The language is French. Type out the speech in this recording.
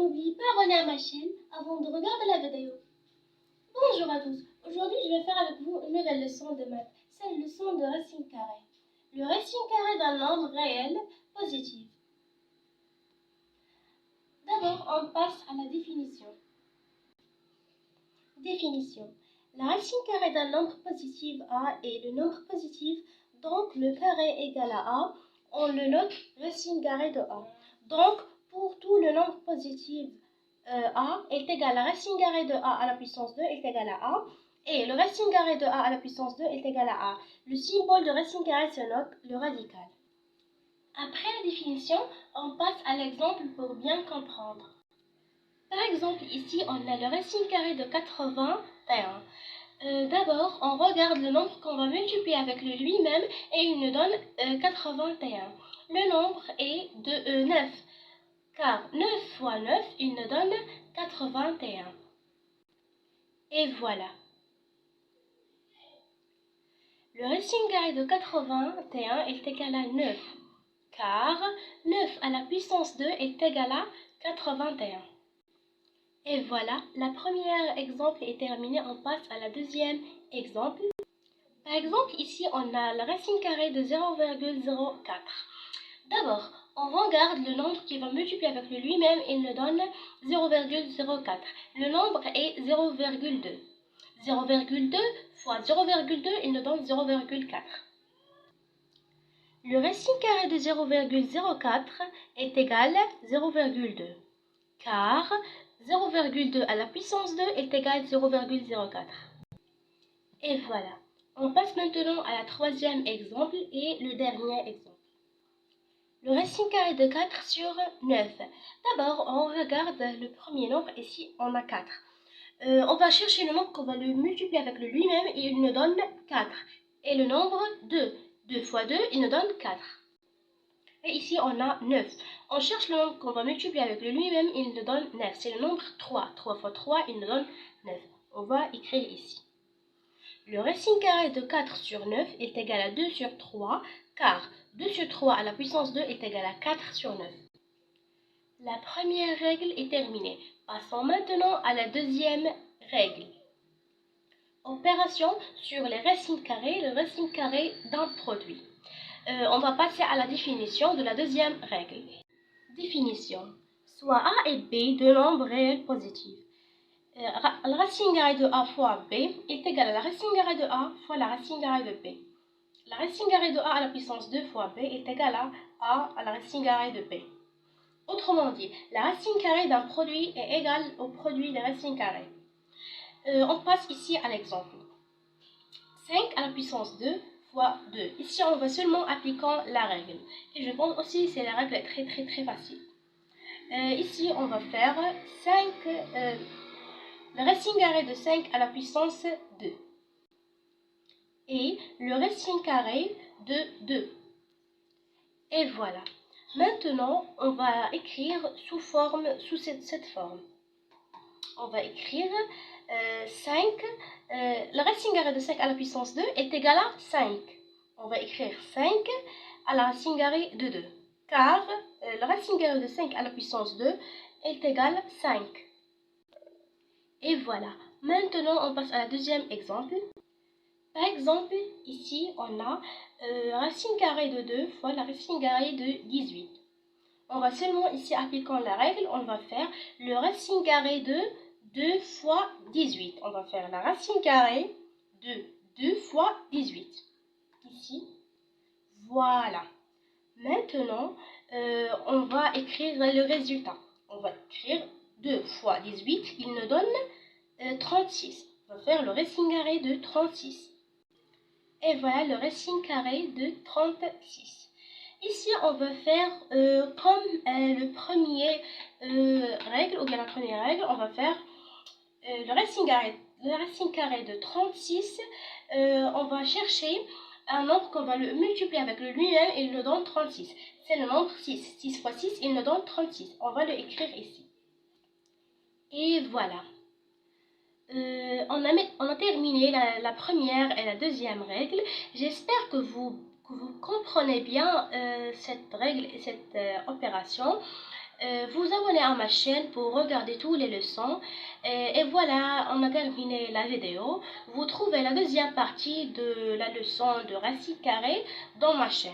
n'oublie pas abonner à ma chaîne avant de regarder la vidéo. Bonjour à tous, aujourd'hui je vais faire avec vous une nouvelle leçon de maths, c'est une leçon de racine carrée. Le racine carré d'un nombre réel positif. D'abord, on passe à la définition. Définition. La racine carrée d'un nombre positif A est le nombre positif, donc le carré égal à A, on le note racine carrée de A. Donc, pour tout le nombre positif A est égal à racine carrée de A à la puissance 2 est égal à A, et le racine carrée de A à la puissance 2 est égal à A. Le symbole de racine carrée se note le radical. Après la définition, on passe à l'exemple pour bien comprendre. Par exemple, ici, on a le racine carré de 81. D'abord, on regarde le nombre qu'on va multiplier avec le lui-même et il nous donne 81. Le nombre est de 9, car 9 fois 9, il nous donne 81. Et voilà. Le racine carré de 81 est égal à 9, car 9 à la puissance 2 est égal à 81. Et voilà, la première exemple est terminée, on passe à la deuxième exemple. Par exemple, ici, on a la racine carrée de 0,04. D'abord, on regarde le nombre qui va multiplier avec le lui-même et il nous donne 0,04. Le nombre est 0,2. 0,2 fois 0,2, il nous donne 0,4. Le racine carré de 0,04 est égal à 0,2, car 0,2 à la puissance 2 est égal à 0,04. Et voilà. On passe maintenant à la troisième exemple et le dernier exemple. Le racine carré de 4 sur 9. D'abord, on regarde le premier nombre. Ici, on a 4. On va chercher le nombre qu'on va le multiplier avec le lui-même et il nous donne 4. Et le nombre 2. 2 fois 2, il nous donne 4. Et ici, on a 9. On cherche le nombre qu'on va multiplier avec le lui-même et il nous donne 9. C'est le nombre 3. 3 fois 3, il nous donne 9. On va écrire ici. Le racine carré de 4 sur 9 est égal à 2 sur 3, car 2 sur 3 à la puissance 2 est égal à 4 sur 9. La première règle est terminée. Passons maintenant à la deuxième règle. Opération sur les racines carrées, le racine carré d'un produit. On va passer à la définition de la deuxième règle. Définition. Soit A et B deux nombres réels positifs. La racine carrée de A fois B est égale à la racine carrée de A fois la racine carrée de B. La racine carrée de A à la puissance 2 fois B est égale à A à la racine carrée de B. Autrement dit, la racine carrée d'un produit est égale au produit des racines carrées. On passe ici à l'exemple. 5 à la puissance 2 fois 2. Ici, on va seulement appliquer la règle. Et je pense aussi que la règle est très facile. Ici, on va faire 5... la racine carrée de 5 à la puissance 2 et le racine carré de 2. Et voilà. Maintenant, on va écrire sous cette forme. On va écrire 5. La racine carrée de 5 à la puissance 2 est égale à 5. On va écrire 5 à la racine carrée de 2. Car la racine carrée de 5 à la puissance 2 est égale à 5. Et voilà. Maintenant, on passe à la deuxième exemple. Par exemple, ici, on a racine carrée de 2 fois la racine carrée de 18. On va seulement ici appliquer la règle, on va faire le racine carrée de 2 fois 18. On va faire la racine carrée de 2 fois 18. Ici, voilà. Maintenant, on va écrire le résultat. On va écrire 2 fois 18, il nous donne 36. On va faire le racine carré de 36. Et voilà le racine carré de 36. Ici, on va faire comme le premier règle, ou bien la première règle, on va faire le racine carré de 36. On va chercher un nombre qu'on va le multiplier avec le lui-même et il nous donne 36. C'est le nombre 6. 6 fois 6, il nous donne 36. On va le écrire ici. Et voilà. On a terminé la première et la deuxième règle. J'espère que vous comprenez bien cette règle et cette opération. vous abonner à ma chaîne pour regarder toutes les leçons. Et voilà, on a terminé la vidéo. Vous trouvez la deuxième partie de la leçon de racine carrée dans ma chaîne.